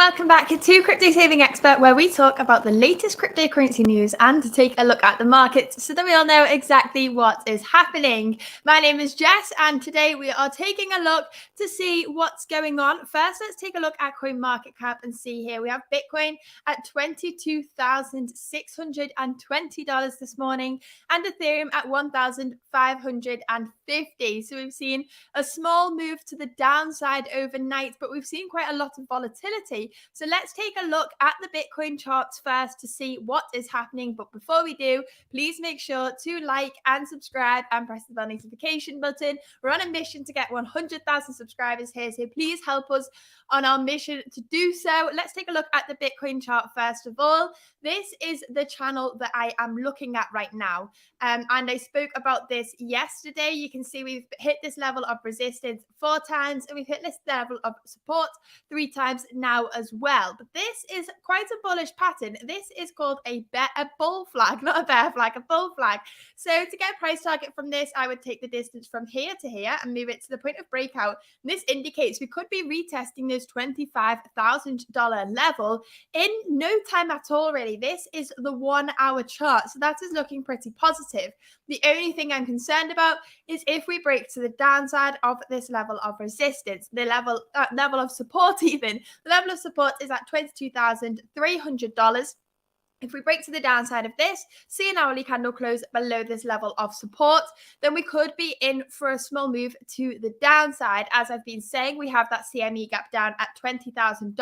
welcome back to Crypto Saving Expert, where we talk about the latest cryptocurrency news and to take a look at the markets so that we all know exactly what is happening. My name is Jess, and today we are taking a look to see what's going on. First, let's take a look at CoinMarketCap and see here. We have Bitcoin at $22,620 this morning and Ethereum at $1,550. So we've seen a small move to the downside overnight, but we've seen quite a lot of volatility. So let's take a look at the Bitcoin charts first to see what is happening. But before we do, please make sure to like and subscribe and press the bell notification button. We're on a mission to get 100,000 subscribers here, so please help us on our mission to do so. Let's take a look at the Bitcoin chart first of all. This is the channel that I am looking at right now. And I spoke about this yesterday. You can see we've hit this level of resistance 4 times and we've hit this level of support 3 times now as well. But this is quite a bullish pattern. This is called a bull flag, not a bear flag, a bull flag. So to get a price target from this, I would take the distance from here to here and move it to the point of breakout. And this indicates we could be retesting this $25,000 level in no time at all, really. This is the 1 hour chart, so that is looking pretty positive. The only thing I'm concerned about is if we break to the downside of this level of resistance, the level of support even. The level of support is at $22,300. If we break to the downside of this, see an hourly candle close below this level of support, then we could be in for a small move to the downside. As I've been saying, we have that CME gap down at $20,000 and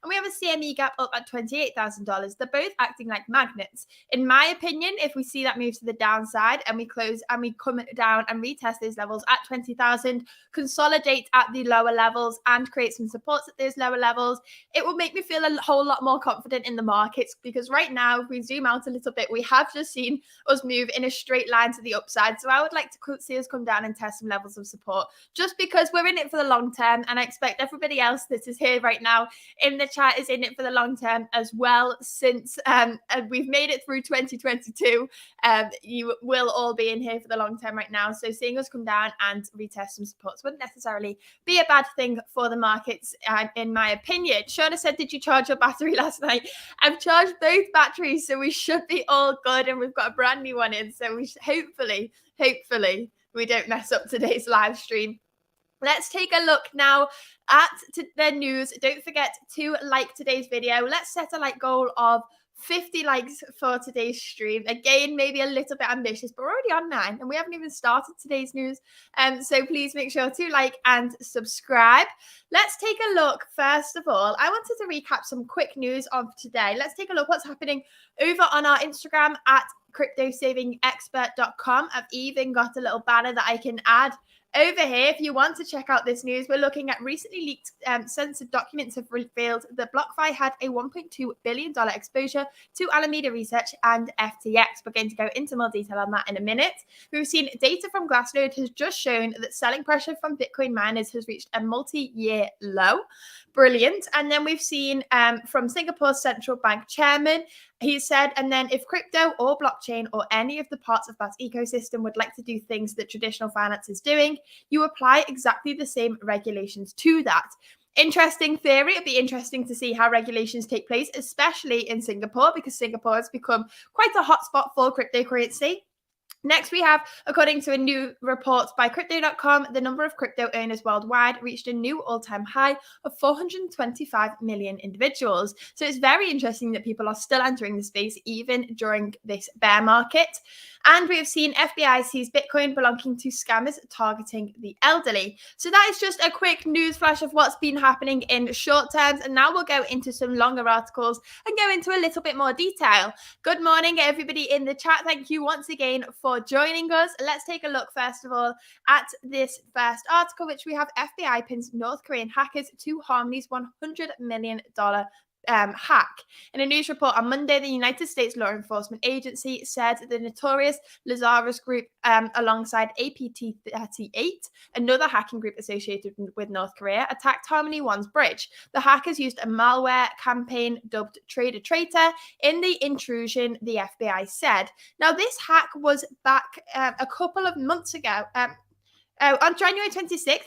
we have a CME gap up at $28,000. They're both acting like magnets. In my opinion, if we see that move to the downside and we close and we come down and retest those levels at 20,000, consolidate at the lower levels and create some supports at those lower levels, it will make me feel a whole lot more confident in the markets, because right now, if we zoom out a little bit, we have just seen us move in a straight line to the upside. So I would like to see us come down and test some levels of support, just because we're in it for the long term. And I expect everybody else that is here right now in the chat is in it for the long term as well. Since we've made it through 2022, you will all be in here for the long term right now. So seeing us come down and retest some supports wouldn't necessarily be a bad thing for the markets, in my opinion. Shona said, did you charge your battery last night? I've charged both batteries, so we should be all good, and we've got a brand new one in, so we hopefully we don't mess up today's live stream. Let's take a look now at the news. Don't forget to like today's video. Let's set a like goal of 50 likes for today's stream. Again, maybe a little bit ambitious, but we're already on 9 and we haven't even started today's news. So please make sure to like and subscribe. Let's take a look. First of all, I wanted to recap some quick news of today. Let's take a look what's happening over on our Instagram at cryptosavingexpert.com. I've even got a little banner that I can add over here if you want to check out this news. We're looking at recently leaked censored documents have revealed that BlockFi had a $1.2 billion exposure to Alameda Research and FTX. We're going to go into more detail on that in a minute. We've seen data from Glassnode has just shown that selling pressure from Bitcoin miners has reached a multi-year low. Brilliant. And then we've seen from Singapore's central bank chairman, he said, and then if crypto or blockchain or any of the parts of that ecosystem would like to do things that traditional finance is doing, you apply exactly the same regulations to that. Interesting theory. It'd be interesting to see how regulations take place, especially in Singapore, because Singapore has become quite a hotspot for cryptocurrency. Next, we have, according to a new report by Crypto.com, the number of crypto owners worldwide reached a new all-time high of 425 million individuals. So it's very interesting that people are still entering the space even during this bear market. And we have seen FBI seize Bitcoin belonging to scammers targeting the elderly. So that is just a quick news flash of what's been happening in short terms. And now we'll go into some longer articles and go into a little bit more detail. Good morning, everybody in the chat. Thank you once again for joining us. Let's take a look, first of all, at this first article, which we have FBI pins North Korean hackers to Harmony's $100 million hack. In a news report on Monday, the United States Law Enforcement Agency said the notorious Lazarus Group, alongside APT38, another hacking group associated with North Korea, attacked Harmony One's bridge. The hackers used a malware campaign dubbed Trader Traitor in the intrusion, the FBI said. Now, this hack was back a couple of months ago. On January 26th,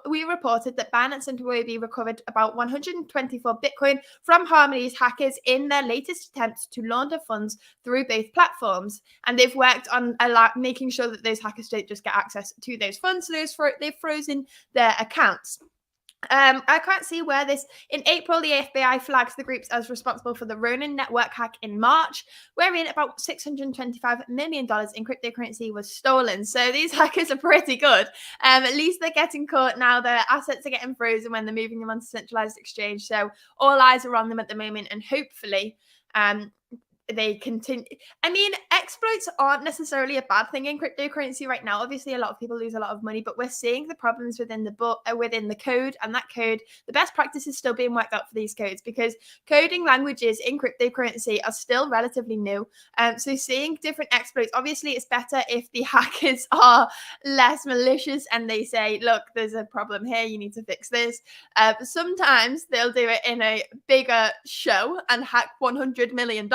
we reported that Binance and Huobi recovered about 124 Bitcoin from Harmony's hackers in their latest attempts to launder funds through both platforms. And they've worked on making sure that those hackers don't just get access to those funds. So they've frozen their accounts. I can't see where this. In April, the FBI flags the groups as responsible for the Ronin network hack in March, wherein about $625 million in cryptocurrency was stolen. So these hackers are pretty good. At least they're getting caught now. Their assets are getting frozen when they're moving them onto centralized exchange. So all eyes are on them at the moment, and hopefully, they continue. I mean, exploits aren't necessarily a bad thing in cryptocurrency right now. Obviously, a lot of people lose a lot of money, but we're seeing the problems within the code, and that code, the best practice is still being worked out for these codes, because coding languages in cryptocurrency are still relatively new. So seeing different exploits, obviously, it's better if the hackers are less malicious and they say, "Look, there's a problem here. You need to fix this." But sometimes they'll do it in a bigger show and hack $100 million.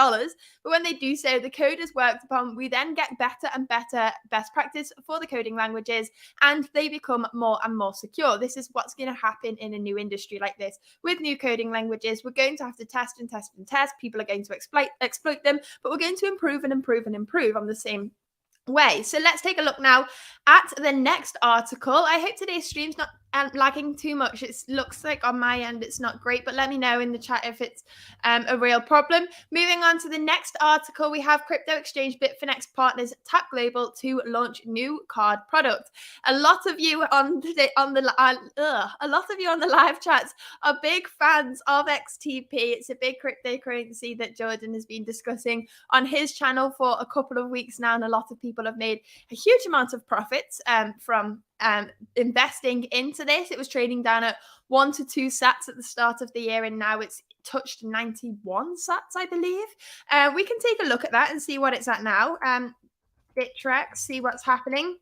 But when they do so, the code is worked upon. We then get better and better best practice for the coding languages, and they become more and more secure. This is what's going to happen in a new industry like this. With new coding languages, we're going to have to test and test and test. People are going to exploit them, but we're going to improve and improve and improve on the same way. So let's take a look now at the next article. I hope today's stream's not lagging too much. It looks like on my end it's not great, but let me know in the chat if it's a real problem. Moving on to the next article, we have crypto exchange Bitfinex partners Tap Global to launch new card product. A lot of you on the live chats are big fans of XTP. It's a big cryptocurrency that Jordan has been discussing on his channel for a couple of weeks now, and a lot of people have made a huge amount of profits from investing into this. It was trading down at 1 to 2 sats at the start of the year, and now it's touched 91 sats, I believe. We can take a look at that and see what it's at now. Bittrex, see what's happening.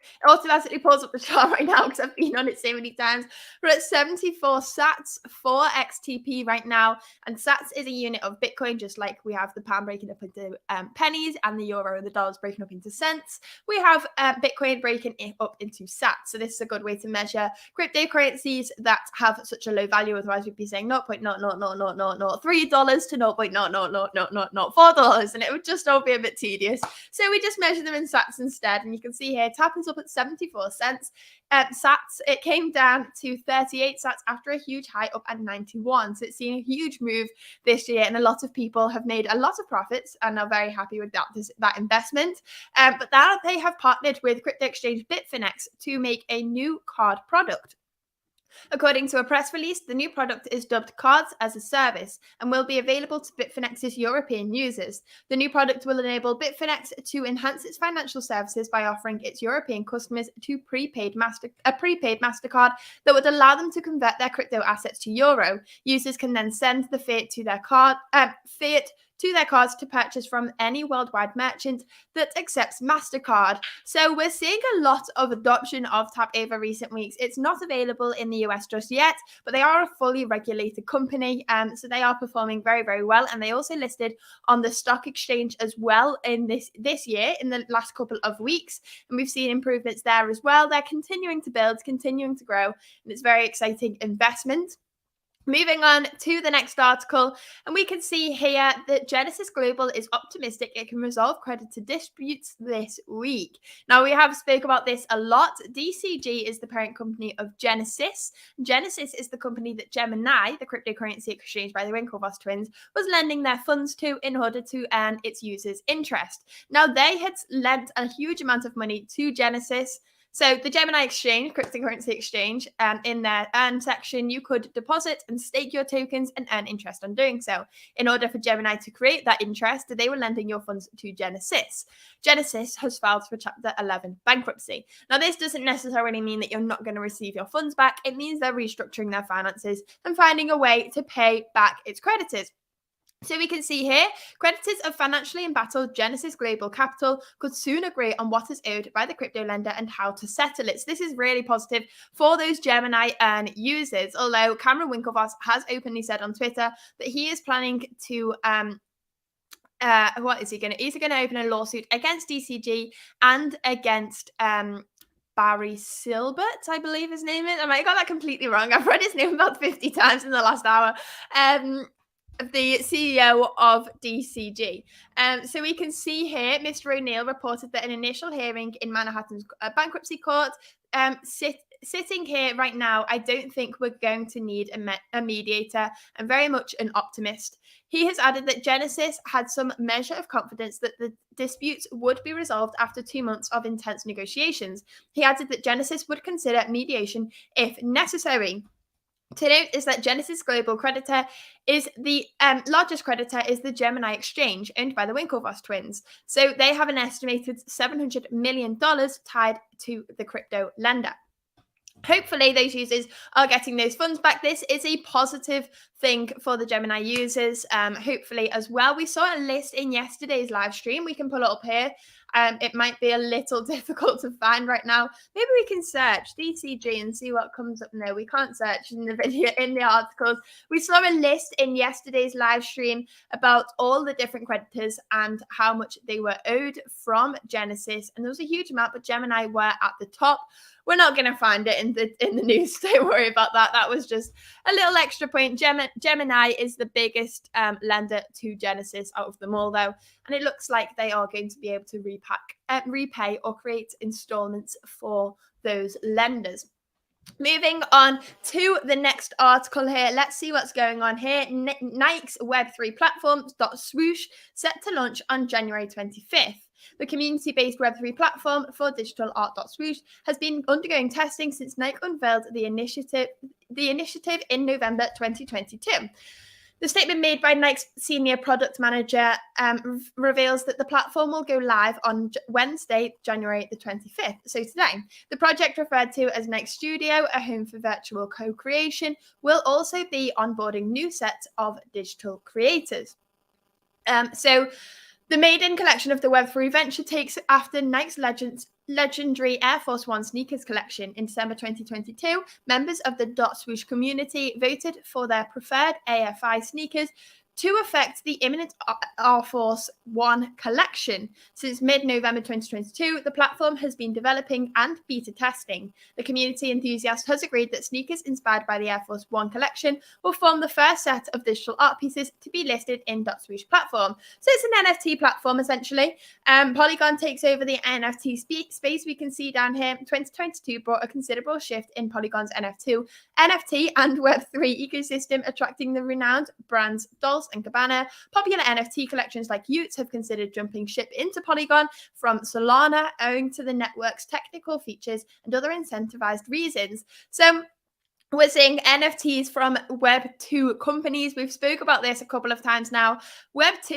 It automatically pulls up the chart right now because I've been on it so many times. We're at 74 sats for XTP right now. And sats is a unit of Bitcoin, just like we have the pound breaking up into pennies and the euro and the dollars breaking up into cents. We have Bitcoin breaking up into sats. So this is a good way to measure cryptocurrencies that have such a low value. Otherwise, we'd be saying $0.00003 to $0.00004, and it would just all be a bit tedious. So we just measure them in sats instead. And you can see here, tap up at 74 cents. Sats, it came down to 38 sats after a huge high up at 91. So it's seen a huge move this year, and a lot of people have made a lot of profits and are very happy with that investment. But now they have partnered with crypto exchange Bitfinex to make a new card product. According to a press release, the new product is dubbed Cards as a Service and will be available to Bitfinex's European users. The new product will enable Bitfinex to enhance its financial services by offering its European customers a prepaid MasterCard that would allow them to convert their crypto assets to euro. Users can then send the fiat to their cards to purchase from any worldwide merchant that accepts MasterCard. So we're seeing a lot of adoption of Tap over recent weeks. It's not available in the US just yet, but they are a fully regulated company, so they are performing very, very well. And they also listed on the stock exchange as well in this year, in the last couple of weeks. And we've seen improvements there as well. They're continuing to build, continuing to grow, and it's a very exciting investment. Moving on to the next article, and we can see here that Genesis Global is optimistic it can resolve creditor disputes this week. Now, we have spoke about this a lot. DCG is the parent company of Genesis. Genesis is the company that Gemini, the cryptocurrency exchange by the Winklevoss twins, was lending their funds to in order to earn its users' interest. Now, they had lent a huge amount of money to Genesis. So the Gemini exchange, cryptocurrency exchange, in their earn section, you could deposit and stake your tokens and earn interest on doing so. In order for Gemini to create that interest, they were lending your funds to Genesis. Genesis has filed for Chapter 11 bankruptcy. Now, this doesn't necessarily mean that you're not going to receive your funds back. It means they're restructuring their finances and finding a way to pay back its creditors. So we can see here, creditors of financially embattled Genesis Global Capital could soon agree on what is owed by the crypto lender and how to settle it. So this is really positive for those Gemini Earn users, although Cameron Winklevoss has openly said on Twitter that he is planning to what is he going to? He's going to open a lawsuit against DCG and against Barry Silbert, I believe his name is. I might have got that completely wrong. I've read his name about 50 times in the last hour. The CEO of DCG. So we can see here, Mr. O'Neill reported that an initial hearing in Manhattan's bankruptcy court sitting here right now, I don't think we're going to need a mediator. I'm very much an optimist. He has added that Genesis had some measure of confidence that the disputes would be resolved after 2 months of intense negotiations. He added that Genesis would consider mediation if necessary. To note is that Genesis global creditor is the largest creditor is the Gemini exchange owned by the Winklevoss twins. So they have an estimated $700 million tied to the crypto lender. Hopefully those users are getting those funds back. This is a positive thing for the Gemini users. Hopefully as well. We saw a list in yesterday's live stream. We can pull it up here. It might be a little difficult to find right now. Maybe we can search DCG and see what comes up. No, we can't search in the video, in the articles. We saw a list in yesterday's live stream about all the different creditors and how much they were owed from Genesis. And there was a huge amount, but Gemini were at the top. We're not going to find it in the news. Don't worry about that. That was just a little extra point. Gemini is the biggest lender to Genesis out of them all, though. And it looks like they are going to be able to repay or create installments for those lenders. Moving on to the next article here. Let's see what's going on here. Nike's Web3 platform, .swoosh, set to launch on January 25th. The community-based Web3 platform for digital art .swoosh has been undergoing testing since Nike unveiled the initiative in November 2022. The statement made by Nike's senior product manager reveals that the platform will go live on Wednesday, January the 25th, so today. The project, referred to as Nike Studio, a home for virtual co-creation, will also be onboarding new sets of digital creators. The maiden collection of the Web3 venture takes after Nike's legendary Air Force One sneakers collection. In December 2022, members of the .swoosh community voted for their preferred AFI sneakers to affect the imminent Air Force One collection. Since mid-November 2022, the platform has been developing and beta testing. The community enthusiast has agreed that sneakers inspired by the Air Force One collection will form the first set of digital art pieces to be listed in .swoosh platform. So it's an NFT platform, essentially. Polygon takes over the NFT space. We can see down here, 2022 brought a considerable shift in Polygon's NFT and Web3 ecosystem, attracting the renowned brands Dolce and Gabbana. Popular NFT collections like Utes have considered jumping ship into Polygon from Solana, owing to the network's technical features and other incentivized reasons. So we're seeing NFTs from Web 2 companies. We've spoke about this a couple of times now.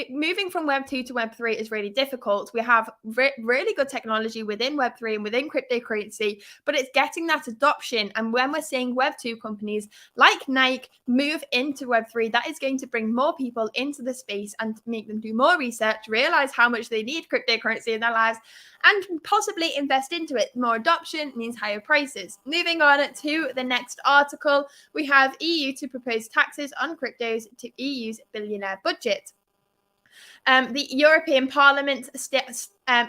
Moving from Web 2 to Web 3 is really difficult. We have really good technology within Web 3 and within cryptocurrency, but it's getting that adoption. And when we're seeing Web 2 companies like Nike move into Web 3, that is going to bring more people into the space and make them do more research, realize how much they need cryptocurrency in their lives, and possibly invest into it. More adoption means higher prices. Moving on to the next article, we have EU to propose taxes on cryptos to EU's billionaire budget. The European Parliament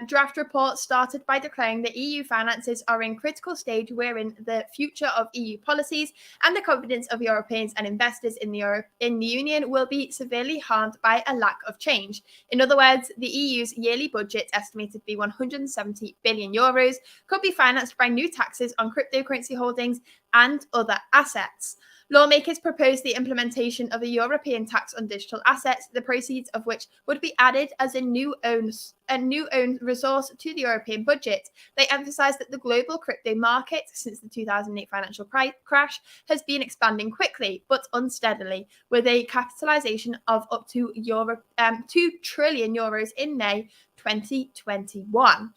draft report started by declaring that EU finances are in critical stage wherein the future of EU policies and the confidence of Europeans and investors in the Union will be severely harmed by a lack of change. In other words, the EU's yearly budget, estimated to be 170 billion euros, could be financed by new taxes on cryptocurrency holdings and other assets. Lawmakers proposed the implementation of a European tax on digital assets, the proceeds of which would be added as a new own resource to the European budget. They emphasised that the global crypto market, since the 2008 financial crash, has been expanding quickly but unsteadily, with a capitalisation of up to 2 trillion euros in May 2021.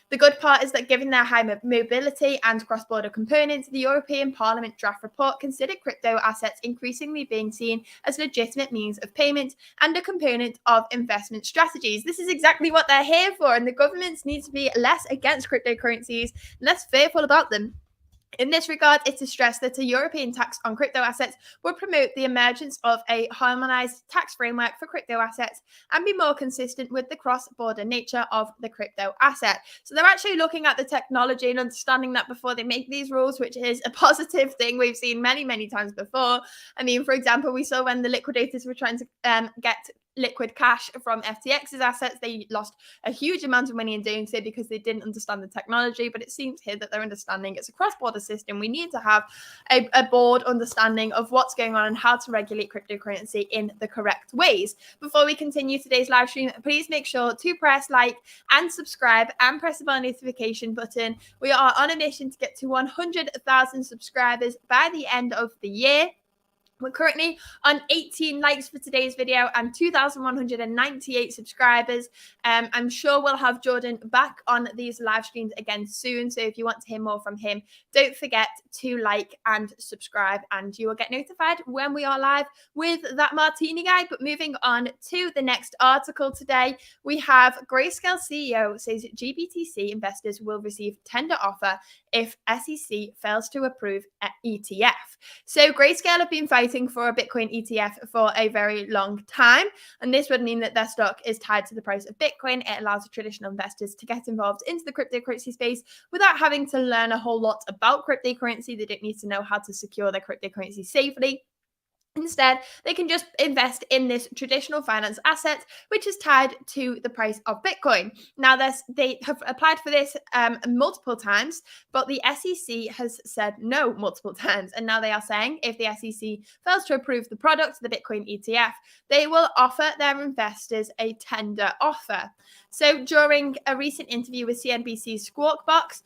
The good part is that given their high mobility and cross-border components, the European Parliament draft report considered crypto assets increasingly being seen as legitimate means of payment and a component of investment strategies. This is exactly what they're here for, and the governments need to be less against cryptocurrencies, less fearful about them. In this regard, it is stressed that a European tax on crypto assets would promote the emergence of a harmonized tax framework for crypto assets and be more consistent with the cross-border nature of the crypto asset. So they're actually looking at the technology and understanding that before they make these rules, which is a positive thing we've seen many, many times before. I mean, for example, we saw when the liquidators were trying to get liquid cash from FTX's assets, they lost a huge amount of money in doing so because they didn't understand the technology. But it seems here that they're understanding it's a cross-border system. We need to have a broad understanding of what's going on and how to regulate cryptocurrency in the correct ways. Before we continue today's live stream, please make sure to press like and subscribe and press the bell notification button. We are on a mission to get to 100,000 subscribers by the end of the year. We're currently on 18 likes for today's video and 2,198 subscribers. I'm sure we'll have Jordan back on these live streams again soon. So if you want to hear more from him, don't forget to like and subscribe and you will get notified when we are live with that martini guy. But moving on to the next article today, we have Grayscale CEO says GBTC investors will receive tender offer if SEC fails to approve ETF. So Grayscale have been fighting for a Bitcoin ETF for a very long time, and this would mean that their stock is tied to the price of Bitcoin. It allows traditional investors to get involved into the cryptocurrency space without having to learn a whole lot about cryptocurrency. They don't need to know how to secure their cryptocurrency safely. Instead, they can just invest in this traditional finance asset, which is tied to the price of Bitcoin. Now, they have applied for this multiple times, but the SEC has said no multiple times. And now they are saying if the SEC fails to approve the product, the Bitcoin ETF, they will offer their investors a tender offer. So during a recent interview with CNBC's Squawk Box,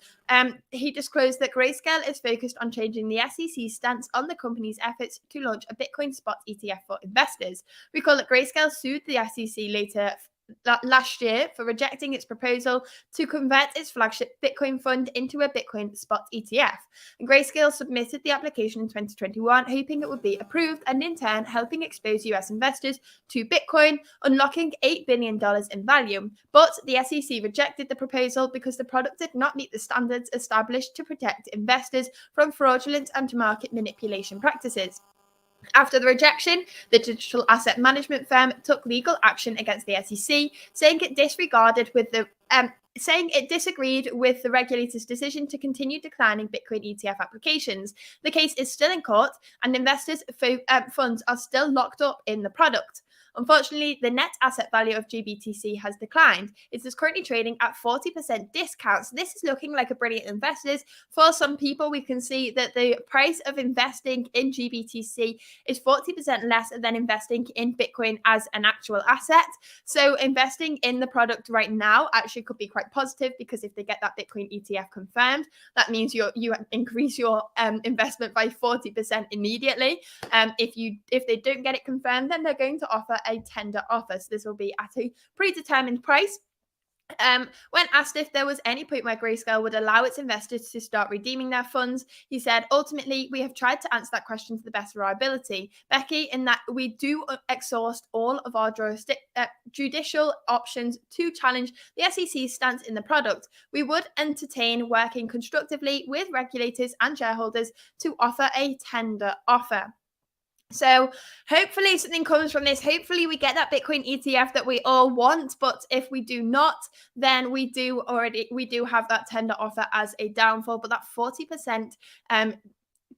he disclosed that Grayscale is focused on changing the SEC's stance on the company's efforts to launch a Bitcoin spot ETF for investors. Recall that Grayscale sued the SEC last year for rejecting its proposal to convert its flagship Bitcoin fund into a Bitcoin spot ETF. And Grayscale submitted the application in 2021, hoping it would be approved and in turn helping expose US investors to Bitcoin, unlocking $8 billion in value. But the SEC rejected the proposal because the product did not meet the standards established to protect investors from fraudulent and market manipulation practices. After the rejection, the digital asset management firm took legal action against the SEC, saying it disagreed with the regulator's decision to continue declining Bitcoin ETF applications. The case is still in court, and investors' funds are still locked up in the product. Unfortunately, the net asset value of GBTC has declined. It is currently trading at 40% discount. So this is looking like a brilliant investment. For some people, we can see that the price of investing in GBTC is 40% less than investing in Bitcoin as an actual asset. So investing in the product right now actually could be quite positive, because if they get that Bitcoin ETF confirmed, that means you increase your investment by 40% immediately. If they don't get it confirmed, then they're going to offer a tender offer. So this will be at a predetermined price. When asked if there was any point where Grayscale would allow its investors to start redeeming their funds, he said, ultimately, we have tried to answer that question to the best of our ability, Becky, in that we do exhaust all of our judicial options to challenge the SEC's stance in the product. We would entertain working constructively with regulators and shareholders to offer a tender offer. So hopefully something comes from this. Hopefully we get that Bitcoin ETF that we all want. But if we do not, then we do have that tender offer as a downfall. But that 40%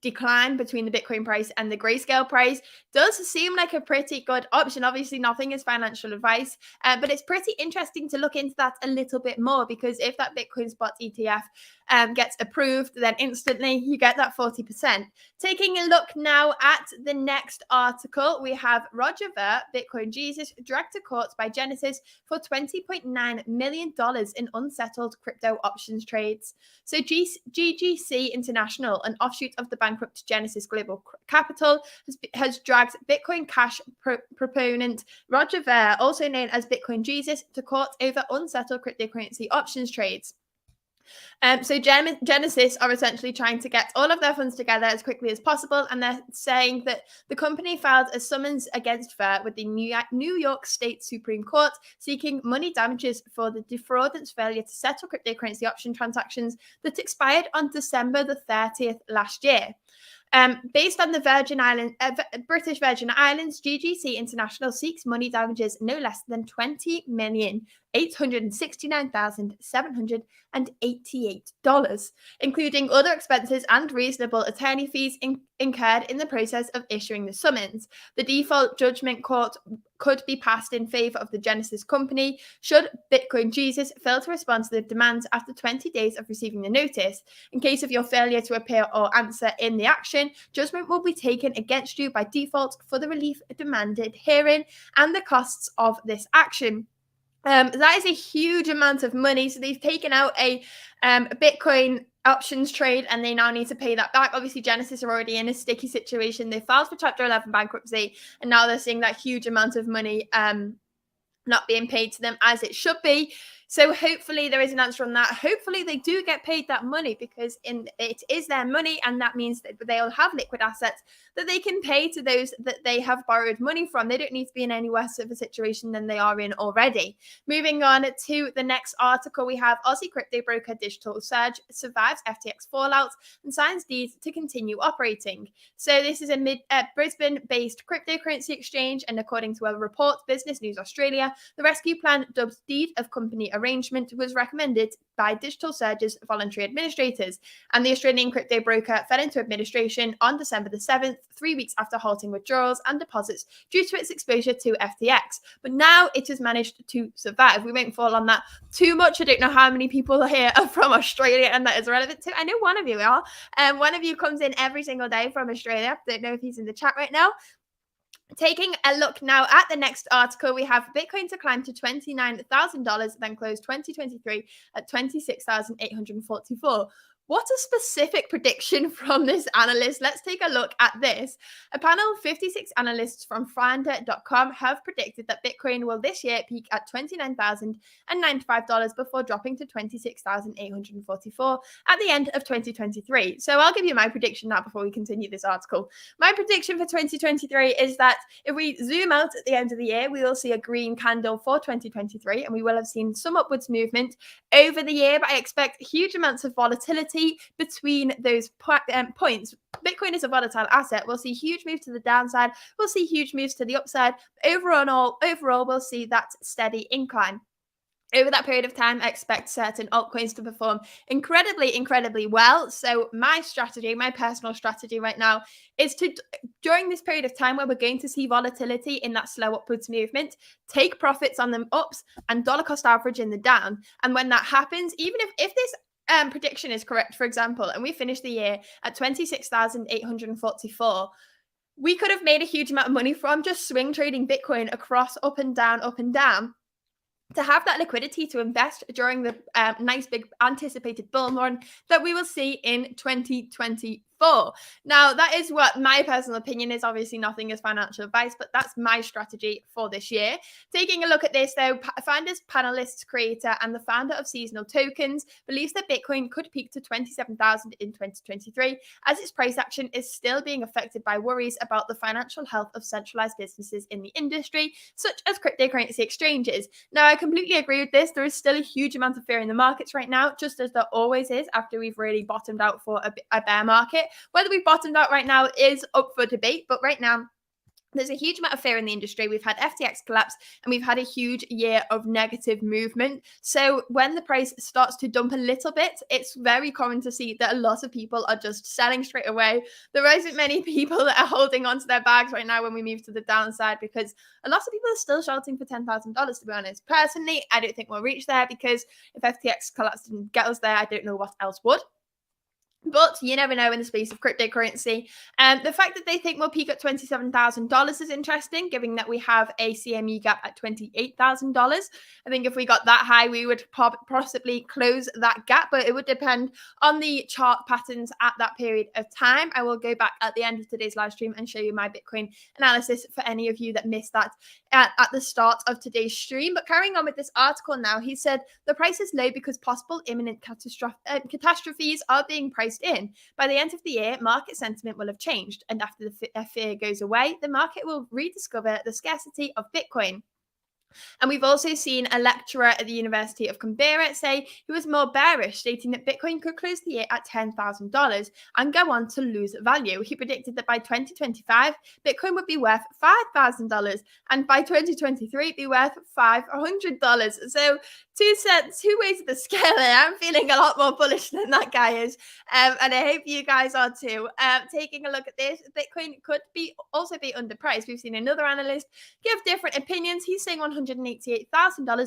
decline between the Bitcoin price and the Grayscale price does seem like a pretty good option. Obviously, nothing is financial advice, but it's pretty interesting to look into that a little bit more, because if that Bitcoin spot ETF gets approved, then instantly you get that 40%. Taking a look now at the next article, we have Roger Ver, Bitcoin Jesus, dragged to court by Genesis for $20.9 million in unsettled crypto options trades. So GGC International, an offshoot of the bankrupt Genesis Global Capital, has dragged Bitcoin Cash proponent Roger Ver, also known as Bitcoin Jesus, to court over unsettled cryptocurrency options trades. So Genesis are essentially trying to get all of their funds together as quickly as possible, and they're saying that the company filed a summons against Fair with the New York State Supreme Court, seeking money damages for the defraudant's failure to settle cryptocurrency option transactions that expired on December the 30th last year. Based on the British Virgin Islands, GGC International seeks money damages no less than $20,869,788, including other expenses and reasonable attorney fees incurred in the process of issuing the summons. The default judgment court could be passed in favor of the Genesis company should Bitcoin Jesus fail to respond to the demands after 20 days of receiving the notice. In case of your failure to appear or answer in the action, judgment will be taken against you by default for the relief demanded herein and the costs of this action. That is a huge amount of money. So they've taken out a Bitcoin options trade and they now need to pay that back. Obviously, Genesis are already in a sticky situation. They filed for Chapter 11 bankruptcy, and now they're seeing that huge amount of money not being paid to them as it should be. So hopefully there is an answer on that. Hopefully they do get paid that money, because it is their money, and that means that they'll have liquid assets that they can pay to those that they have borrowed money from. They don't need to be in any worse of a situation than they are in already. Moving on to the next article, we have Aussie crypto broker Digital Surge survives FTX fallout and signs deeds to continue operating. So this is a Brisbane-based cryptocurrency exchange, and according to a report, Business News Australia, the rescue plan, dubbed Deed of Company Arrangement, was recommended by Digital Surge's voluntary administrators, and the Australian crypto broker fell into administration on December the 7th, 3 weeks after halting withdrawals and deposits due to its exposure to FTX. But now it has managed to survive. We won't fall on that too much. I don't know how many people here are from Australia and that is relevant to. I know one of you are. One of you comes in every single day from Australia. Don't know if he's in the chat right now. Taking a look now at the next article, we have Bitcoin to climb to $29,000, then close 2023 at $26,844. What a specific prediction from this analyst. Let's take a look at this. A panel of 56 analysts from Finder.com have predicted that Bitcoin will this year peak at $29,095 before dropping to $26,844 at the end of 2023. So I'll give you my prediction now before we continue this article. My prediction for 2023 is that if we zoom out at the end of the year, we will see a green candle for 2023, and we will have seen some upwards movement over the year, but I expect huge amounts of volatility between those points. Bitcoin is a volatile asset. We'll see huge moves to the downside. We'll see huge moves to the upside. Overall, we'll see that steady incline. Over that period of time, I expect certain altcoins to perform incredibly well. So my strategy, my personal strategy right now is to, during this period of time where we're going to see volatility in that slow upwards movement, take profits on the ups and dollar cost average in the down. And when that happens, even if this prediction is correct, for example, and we finish the year at 26,844, we could have made a huge amount of money from just swing trading Bitcoin across up and down. To have that liquidity to invest during the nice big anticipated bull run that we will see in 2024. Now, that is what my personal opinion is. Obviously, nothing is financial advice, but that's my strategy for this year. Taking a look at this, though, Founders, Panelists, Creator, and the founder of Seasonal Tokens believes that Bitcoin could peak to 27,000 in 2023, as its price action is still being affected by worries about the financial health of centralized businesses in the industry, such as cryptocurrency exchanges. Now, I completely agree with this. There is still a huge amount of fear in the markets right now, just as there always is after we've really bottomed out for a bear market. Whether we've bottomed out right now is up for debate, but right now, there's a huge amount of fear in the industry. We've had FTX collapse and we've had a huge year of negative movement. So when the price starts to dump a little bit, it's very common to see that a lot of people are just selling straight away. There isn't many people that are holding onto their bags right now when we move to the downside, because a lot of people are still shouting for $10,000, to be honest. Personally, I don't think we'll reach there, because if FTX collapsed and get us there, I don't know what else would. But you never know in the space of cryptocurrency. The fact that they think we'll peak at $27,000 is interesting, given that we have a CME gap at $28,000. I think if we got that high, we would possibly close that gap, but it would depend on the chart patterns at that period of time. I will go back at the end of today's live stream and show you my Bitcoin analysis for any of you that missed that at the start of today's stream. But carrying on with this article now, he said the price is low because possible imminent catastrophes are being priced in. By the end of the year, market sentiment will have changed, and after the fear goes away, the market will rediscover the scarcity of Bitcoin. And we've also seen a lecturer at the University of Canberra say he was more bearish, stating that Bitcoin could close the year at $10,000 and go on to lose value. He predicted that by 2025, Bitcoin would be worth $5,000 and by 2023, be worth $500. So two ways of the scale there. I'm feeling a lot more bullish than that guy is. And I hope you guys are too. Taking a look at this, Bitcoin could also be underpriced. We've seen another analyst give different opinions. He's saying $188,000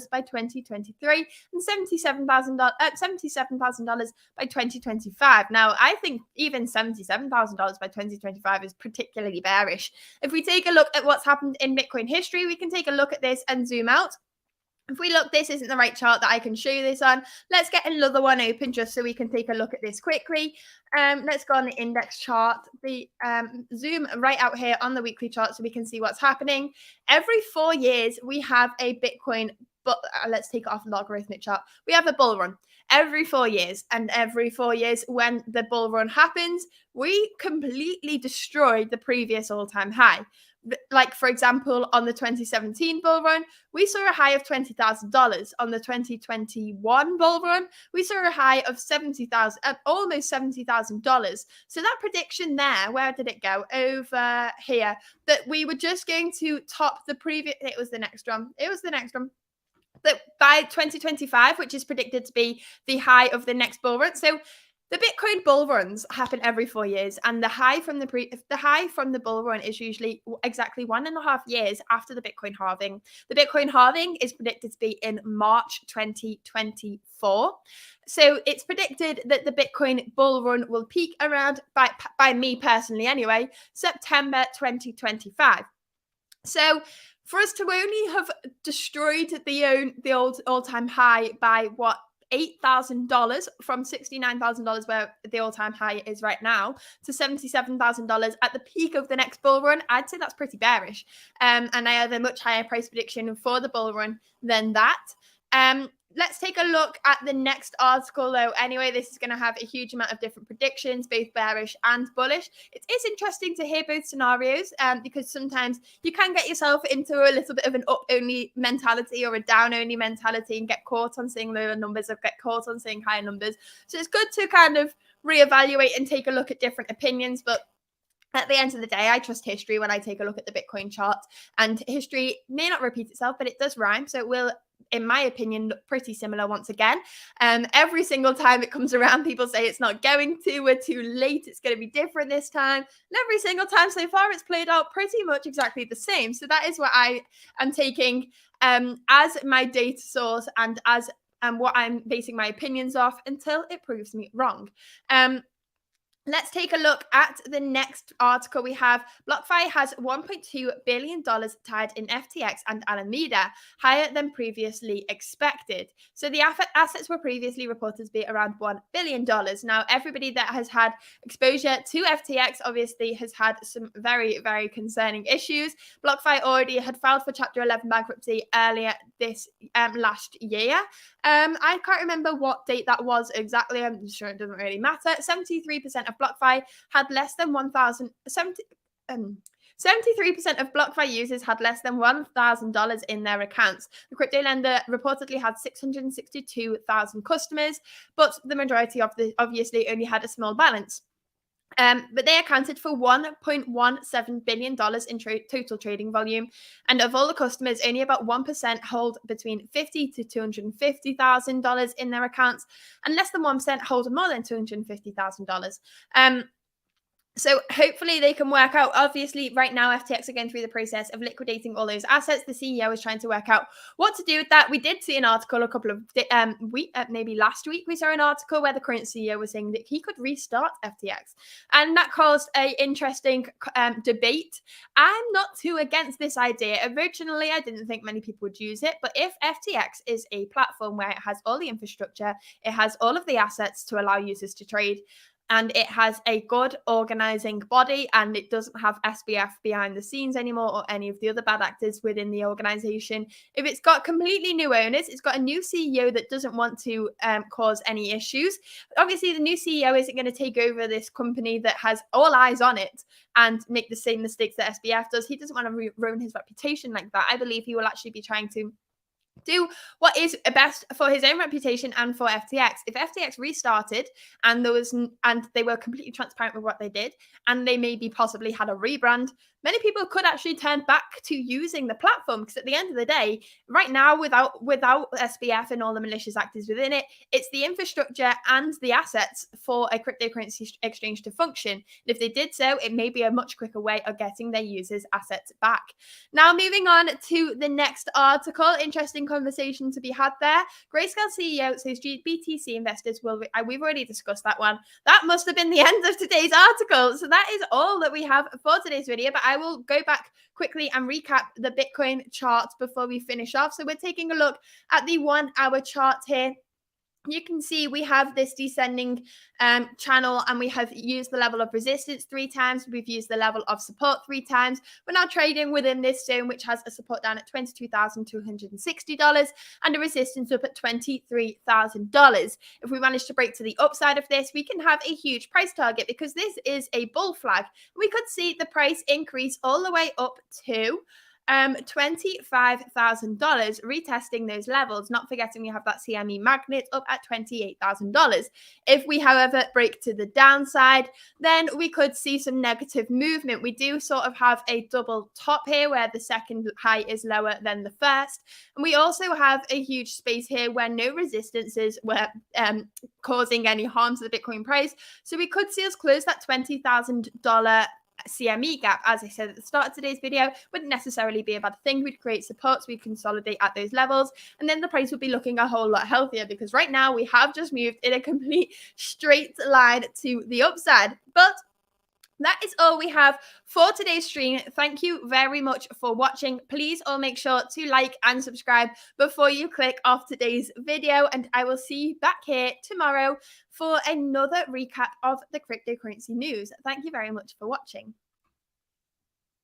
by 2023 and $77,000 by 2025. Now, I think even $77,000 by 2025 is particularly bearish. If we take a look at what's happened in Bitcoin history, we can take a look at this and zoom out. If we look, this isn't the right chart that I can show you this on. Let's get another one open just so we can take a look at this quickly. Let's go on the index chart. The zoom right out here on the weekly chart so we can see what's happening. Every 4 years, we have a Bitcoin, but let's take it off the logarithmic chart. We have a bull run every 4 years. And every 4 years, when the bull run happens, we completely destroy the previous all-time high. Like, for example, on the 2017 bull run, we saw a high of $20,000. On the 2021 bull run, we saw a high of almost $70,000. So that prediction there, where did it go? Over here, that we were just going to top the previous. It was the next one. That by 2025, which is predicted to be the high of the next bull run. So the Bitcoin bull runs happen every 4 years, and the high from the bull run is usually exactly 1.5 years after the Bitcoin halving. The Bitcoin halving is predicted to be in March 2024. So it's predicted that the Bitcoin bull run will peak around, by me personally anyway, September 2025. So for us to only have destroyed the old all-time high by what? $8,000 from $69,000 where the all-time high is right now to $77,000 at the peak of the next bull run, I'd say that's pretty bearish. And I have a much higher price prediction for the bull run than that. Let's take a look at the next article, though. Anyway, this is going to have a huge amount of different predictions, both bearish and bullish. It is interesting to hear both scenarios because sometimes you can get yourself into a little bit of an up-only mentality or a down-only mentality and get caught on seeing lower numbers or get caught on seeing higher numbers. So it's good to kind of reevaluate and take a look at different opinions. But at the end of the day, I trust history when I take a look at the Bitcoin chart. And history may not repeat itself, but it does rhyme. So it will, in my opinion, look pretty similar once again. Every single time it comes around, people say it's not going to, we're too late, it's going to be different this time. And every single time so far, it's played out pretty much exactly the same. So that is what I am taking as my data source and as what I'm basing my opinions off until it proves me wrong. Let's take a look at the next article we have. BlockFi has $1.2 billion tied in FTX and Alameda, higher than previously expected. So the assets were previously reported to be around $1 billion. Now, everybody that has had exposure to FTX obviously has had some very, very concerning issues. BlockFi already had filed for Chapter 11 bankruptcy earlier this last year. I can't remember what date that was exactly. I'm sure it doesn't really matter. 73% of BlockFi had less than 73% of BlockFi users had less than $1,000 in their accounts. The crypto lender reportedly had 662,000 customers, but the majority of obviously only had a small balance. But they accounted for $1.17 billion in total trading volume. And of all the customers, only about 1% hold between $50,000 to $250,000 in their accounts, and less than 1% hold more than $250,000. So hopefully they can work out. Obviously, right now FTX are going through the process of liquidating all those assets. The CEO is trying to work out what to do with that. We did see an article a couple of maybe last week. We saw an article where the current CEO was saying that he could restart FTX, and that caused a interesting debate. I'm not too against this idea. Originally, I didn't think many people would use it, but if FTX is a platform where it has all the infrastructure, it has all of the assets to allow users to trade, and it has a good organizing body, and it doesn't have SBF behind the scenes anymore or any of the other bad actors within the organization. If it's got completely new owners, it's got a new CEO that doesn't want to cause any issues. Obviously, the new CEO isn't going to take over this company that has all eyes on it and make the same mistakes that SBF does. He doesn't want to ruin his reputation like that. I believe he will actually be trying to do what is best for his own reputation and for FTX. If FTX restarted and they were completely transparent with what they did, and they maybe possibly had a rebrand, many people could actually turn back to using the platform, because at the end of the day, right now, without SBF and all the malicious actors within it, it's the infrastructure and the assets for a cryptocurrency exchange to function. And if they did so, it may be a much quicker way of getting their users' assets back. Now, moving on to the next article, interesting conversation to be had there. Grayscale CEO says BTC investors will. We've already discussed that one. That must have been the end of today's article. So that is all that we have for today's video. But I will go back quickly and recap the Bitcoin chart before we finish off. So we're taking a look at the 1 hour chart here. You can see we have this descending channel, and we have used the level of resistance 3 times. We've used the level of support 3 times. We're now trading within this zone, which has a support down at $22,260 and a resistance up at $23,000. If we manage to break to the upside of this, we can have a huge price target, because this is a bull flag. We could see the price increase all the way up to $25,000, retesting those levels. Not forgetting we have that CME magnet up at $28,000. If we, however, break to the downside, then we could see some negative movement. We do sort of have a double top here, where the second high is lower than the first. And we also have a huge space here where no resistances were causing any harm to the Bitcoin price. So we could see us close that $20,000 CME gap. As I said at the start of today's video, wouldn't necessarily be a bad thing. We'd create supports, we'd consolidate at those levels, and then the price would be looking a whole lot healthier, because right now we have just moved in a complete straight line to the upside. But that is all we have for today's stream. Thank you very much for watching. Please all make sure to like and subscribe before you click off today's video, and I will see you back here tomorrow for another recap of the cryptocurrency news. Thank you very much for watching.